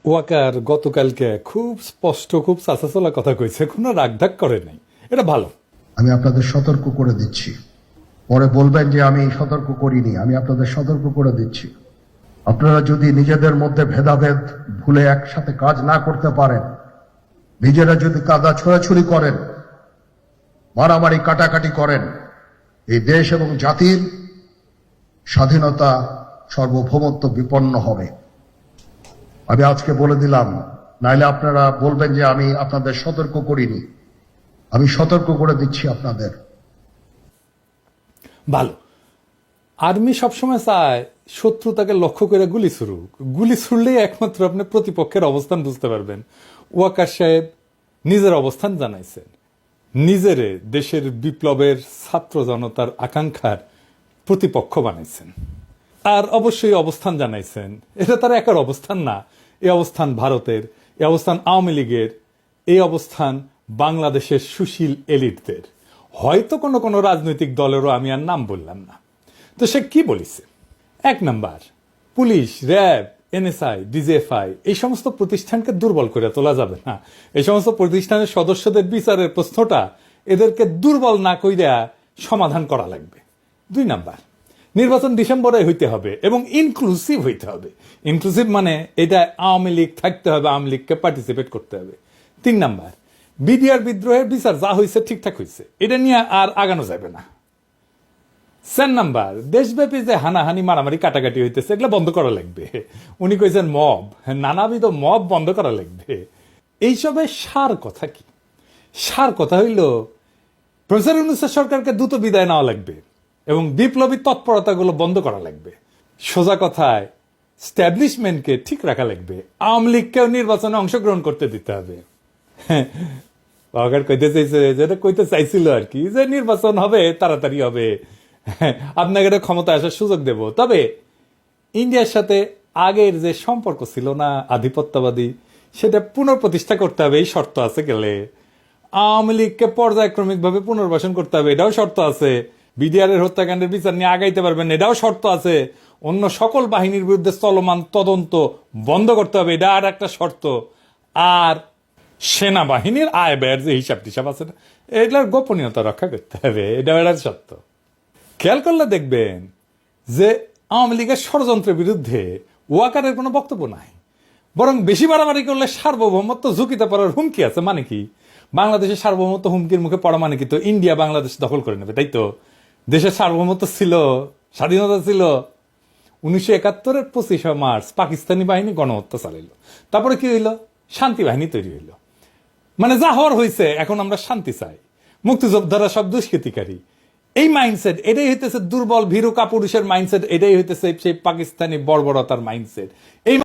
ওয়াকার গতকালকে খুব স্পষ্ট খুব চাচাচলা কথা কইছে, কোনো রাগঢাক করে নাই। এটা ভালো। আমি আপনাদের সতর্ক করে দিচ্ছি, পরে বলবেন যে আমি সতর্ক করিনি। আমি আপনাদের সতর্ক করে দিচ্ছি, আপনারা যদি নিজেদের মধ্যে ভেদাভেদ ভুলে একসাথে কাজ না করতে পারেন, নিজেরা যদি কাদা ছোড়াছুড়ি করেন, মারামারি কাটাকাটি করেন, এই দেশ এবং জাতির স্বাধীনতা সার্বভৌমত্ব বিপন্ন হবে। আমি আজকে বলে দিলাম, নাইলে আপনারা বলবেন যে আমি আপনাদের সতর্ক করিনি। আমি সতর্ক করে দিচ্ছি আপনাদের। ভালো। আর্মি সবসময় চায় শত্রু তাকে লক্ষ্য করে গুলি ছুড়ুক। গুলি ছুড়লেই একমাত্র আপনি প্রতিপক্ষের অবস্থান বুঝতে পারবেন। ওয়াকার সাহেব নিজের অবস্থান জানাইছেন, নিজেরে দেশের বিপ্লবের ছাত্র জনতার আকাঙ্ক্ষার প্রতিপক্ষ বানাইছেন, আর অবশ্যই অবস্থান জানাইছেন। এটা তার একার অবস্থান না, এই অবস্থান ভারতের, এই অবস্থান আওয়ামী লীগের, এই অবস্থান বাংলাদেশের সুশীল এলিটদের, হয়তো কোনো কোনো রাজনৈতিক দলেরও আমি আর নাম বললাম না। তো সে কি বলিছে? এক number, police, RAB, NSI, DGFI এই সমস্ত প্রতিষ্ঠানকে দুর্বল করে তোলা যাবে না। এই সমস্ত প্রতিষ্ঠানের সদস্যদের বিচারের প্রশ্নটা এদেরকে দুর্বল না কইরা সমাধান করা লাগবে। দুই নাম্বার, নির্বাচন ডিসেম্বরে হইতে হবে এবং ইনক্লুসিভ হইতে হবে। ইনক্লুসিভ মানে এটা আওয়ামী লীগ থাকতে হবে, আওয়ামী লীগকে পার্টিসিপেট করতে হবে। তিন নাম্বার, বিডিআর বিদ্রোহের বিচার যা হয়েছে ঠিকঠাক হয়েছে, এটা নিয়ে আর আগানো যাবে না। চার নাম্বার, দেশব্যাপী যে হানাহানি মারামারি কাটাকাটি হইতেছে এগুলো বন্ধ করা লাগবে। উনি কইছেন মব, নানাবিধ মব বন্ধ করা লাগবে। এইসবের সার কথা কি? সার কথা হইল প্রফেসর ইউনূসের সরকারকে দ্রুত বিদায় নেওয়া লাগবে এবং বিপ্লবী তৎপরতাগুলো বন্ধ করা লাগবে। সোজা কথায় স্ট্যাবলিশমেন্টকে ঠিক রাখা লাগবে। আওয়ামী লীগকেও নির্বাচনে অংশগ্রহণ করতে দিতে হবে। কইতে চাইছে, যেটা কইতে চাইছিল আর কি, যে নির্বাচন হবে, তাড়াতাড়ি হবে, আপনাকে এটা ক্ষমতায় আসার সুযোগ দেব। তবে ইন্ডিয়ার সাথে আগের যে সম্পর্ক ছিল না আধিপত্যবাদী, সেটা পুনঃপ্রতিষ্ঠা করতে হবে, এই শর্ত আছে। গেলে আওয়ামী লীগকে পর্যায়ক্রমিকভাবে পুনর্বাসন করতে হবে, এটাও শর্ত আছে। বিডিআর এর হত্যাকাণ্ডের বিচার নিয়ে আগাইতে পারবেন, এটাও শর্ত আছে। অন্য সকল বাহিনীর বিরুদ্ধে চলমান তদন্ত বন্ধ করতে হবে, এটা আর একটা শর্ত। আর সেনাবাহিনীর আয় ব্যয়ের যে হিসাব টিসাব আছে না, এগুলোর গোপনীয়তা রক্ষা করতে হবে, এটা একটা সত্য। খেয়াল করলে দেখবেন যে আওয়ামী লীগের ষড়যন্ত্রের বিরুদ্ধে ওয়াকারের কোনো বক্তব্য নাই, বরং বেশি বাড়াবাড়ি করলে সার্বভৌমত্ব ঝুঁকিতে পড়ার হুমকি আছে। মানে কি? বাংলাদেশের সার্বভৌমত্ব হুমকির মুখে পড়া মানে কি? তো ইন্ডিয়া বাংলাদেশ দখল করে নেবে, তাই তো? দেশের সার্বভৌমত্ব ছিল, স্বাধীনতা ছিল। 1971-এর 25শে মার্চ পাকিস্তানি বাহিনী গণহত্যা চালাইল। তারপরে কি হইল? শান্তি বাহিনী তৈরি হইল। মানে যা হওয়ার হয়েছে, এখন আমরা শান্তি চাই। মুক্তিযোদ্ধারা সব দুষ্কৃতিকারী, এই মাইন্ডসেট, এটাই হইতেছে দুর্বল ভীরু কাপুরুষের মাইন্ডসেট, এটাই হইতেছে সেই পাকিস্তানি বর্বরতার মাইন্ডসেট। এই